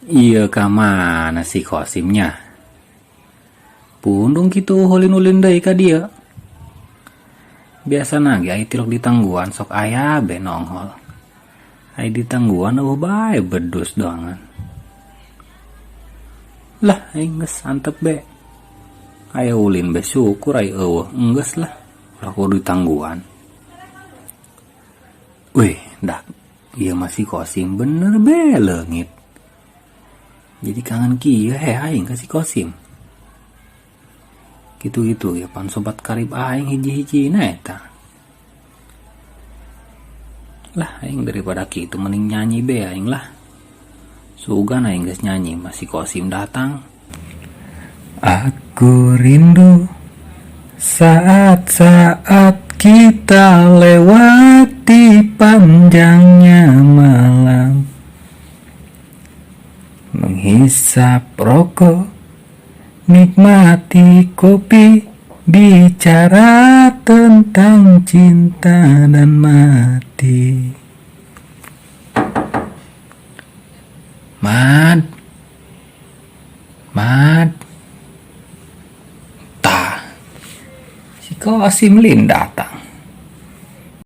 Iya kamana si Kosimnya. Pundung gitu ulin-ulin deui ka dia. Biasa nage ai tilok di tangguan sok aya be nongol. Ai di tangguan bae bedus doangan. Lah aing geus antep be. Aya ulin be syukur ai eueuh enggeus lah. Ulah kudu di tangguan. Wih, dak. Ieu masih Kosim bener be leungit. Jadi kangen kieu aing ka si Kosim. Gitu-gitu ya pan sobat karib aing hiji-hijina eta. Lah aing daripada kitu mending nyanyi be aing lah. Sugan aing geus nyanyi masih Kosim datang. Aku rindu saat-saat kita lewati panjangnya malam, menghisap rokok, nikmati kopi, bicara tentang cinta dan mati. Mad, tah, si Kosim Lin datang.